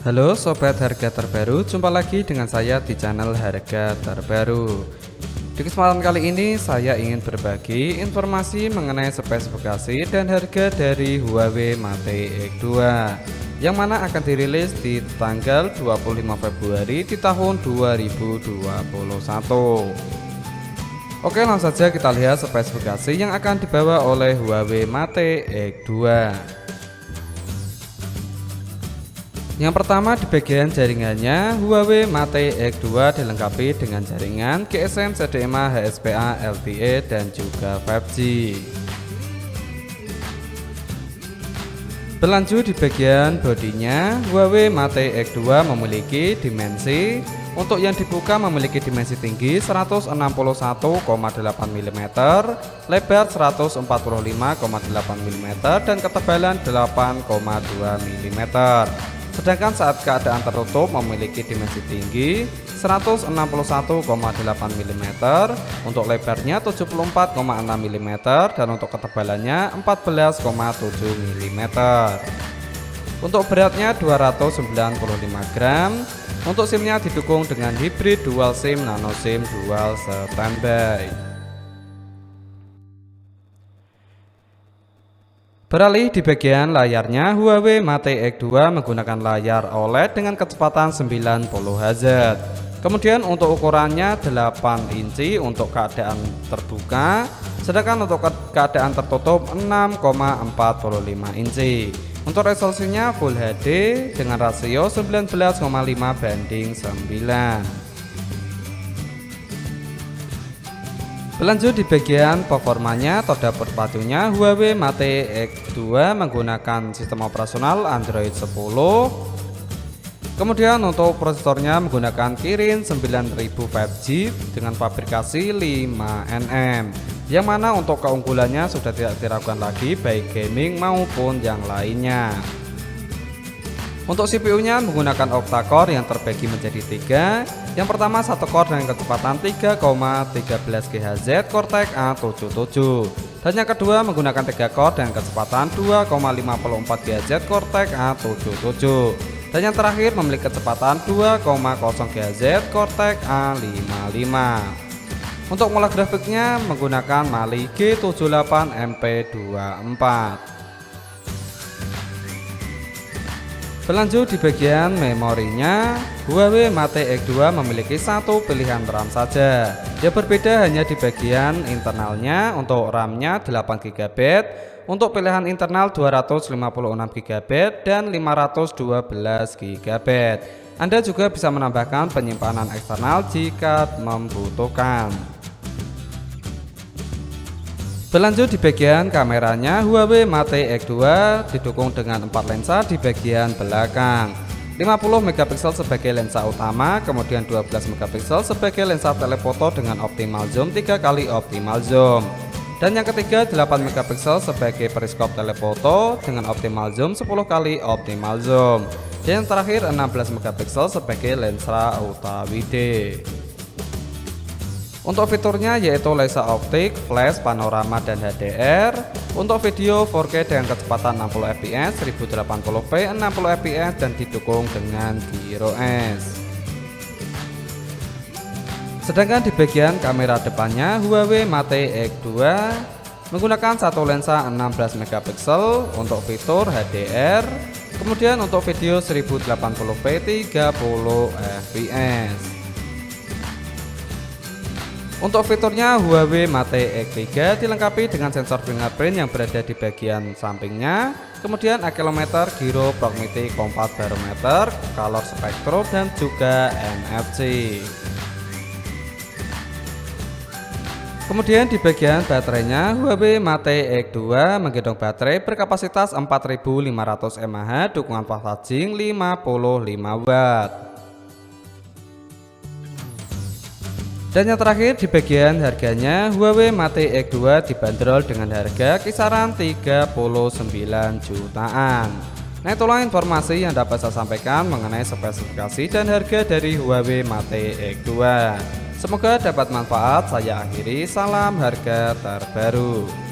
Halo sobat harga terbaru, jumpa lagi dengan saya di channel harga terbaru. Di kesempatan kali ini saya ingin berbagi informasi mengenai spesifikasi dan harga dari Huawei Mate X2 yang mana akan dirilis di tanggal 25 Februari di tahun 2021. Oke, langsung saja kita lihat spesifikasi yang akan dibawa oleh Huawei Mate X2. Yang pertama, di bagian jaringannya, Huawei Mate X2 dilengkapi dengan jaringan GSM, CDMA, HSPA, LTE, dan juga 5G. Berlanjut di bagian bodinya, Huawei Mate X2 memiliki dimensi. Untuk yang dibuka memiliki dimensi tinggi 161,8 mm, lebar 145,8 mm, dan ketebalan 8,2 mm. Sedangkan saat keadaan tertutup memiliki dimensi tinggi 161,8 mm, untuk lebarnya 74,6 mm, dan untuk ketebalannya 14,7 mm. Untuk beratnya 295 gram. Untuk SIM-nya didukung dengan hybrid dual SIM, nano SIM, dual standby. Beralih di bagian layarnya, Huawei Mate X2 menggunakan layar OLED dengan kecepatan 90 Hz. Kemudian untuk ukurannya 8 inci untuk keadaan terbuka, sedangkan untuk keadaan tertutup 6,45 inci. Untuk resolusinya Full HD dengan rasio 19,5 banding 9. Berlanjut di bagian performanya atau dapur padunya, Huawei Mate X2 menggunakan sistem operasional Android 10. Kemudian untuk prosesornya menggunakan Kirin 9000 5G dengan fabrikasi 5nm, yang mana untuk keunggulannya sudah tidak diragukan lagi baik gaming maupun yang lainnya. Untuk CPU-nya menggunakan octa-core yang terbagi menjadi 3. Yang pertama satu core dengan kecepatan 3,13 GHz Cortex A77, dan yang kedua menggunakan 3 core dengan kecepatan 2,54 GHz Cortex A77, dan yang terakhir memiliki kecepatan 2,0 GHz Cortex A55. Untuk mola grafiknya menggunakan Mali G78 MP24. Berlanjut di bagian memorinya, Huawei Mate X2 memiliki satu pilihan RAM saja. Yang berbeda hanya di bagian internalnya. Untuk RAM-nya 8GB, untuk pilihan internal 256GB dan 512GB. Anda juga bisa menambahkan penyimpanan eksternal jika membutuhkan. Berlanjut di bagian kameranya, Huawei Mate X2 didukung dengan 4 lensa di bagian belakang. 50 megapiksel sebagai lensa utama, kemudian 12 megapiksel sebagai lensa telefoto dengan optimal zoom 3 kali optimal zoom. Dan yang ketiga 8 megapiksel sebagai periskop telefoto dengan optimal zoom 10 kali optimal zoom. Dan yang terakhir 16 megapiksel sebagai lensa ultra wide. Untuk fiturnya yaitu laser optik, flash, panorama, dan HDR. Untuk video 4K dengan kecepatan 60 fps, 1080p, 60 fps, dan didukung dengan GIROS. Sedangkan di bagian kamera depannya, Huawei Mate X2 menggunakan satu lensa 16 megapiksel untuk fitur HDR. Kemudian untuk video 1080p 30 fps. Untuk fiturnya Huawei Mate X3 dilengkapi dengan sensor fingerprint yang berada di bagian sampingnya, kemudian accelerometer, gyro, proximity, compass, barometer, color spectrum, dan juga NFC. Kemudian di bagian baterainya, Huawei Mate X2 menggendong baterai berkapasitas 4500 mAh, dukungan fast charging 55 Watt. Dan yang terakhir di bagian harganya, Huawei Mate X2 dibanderol dengan harga kisaran 39 jutaan. Nah, itulah informasi yang dapat saya sampaikan mengenai spesifikasi dan harga dari Huawei Mate X2. Semoga dapat manfaat. Saya akhiri, salam harga terbaru.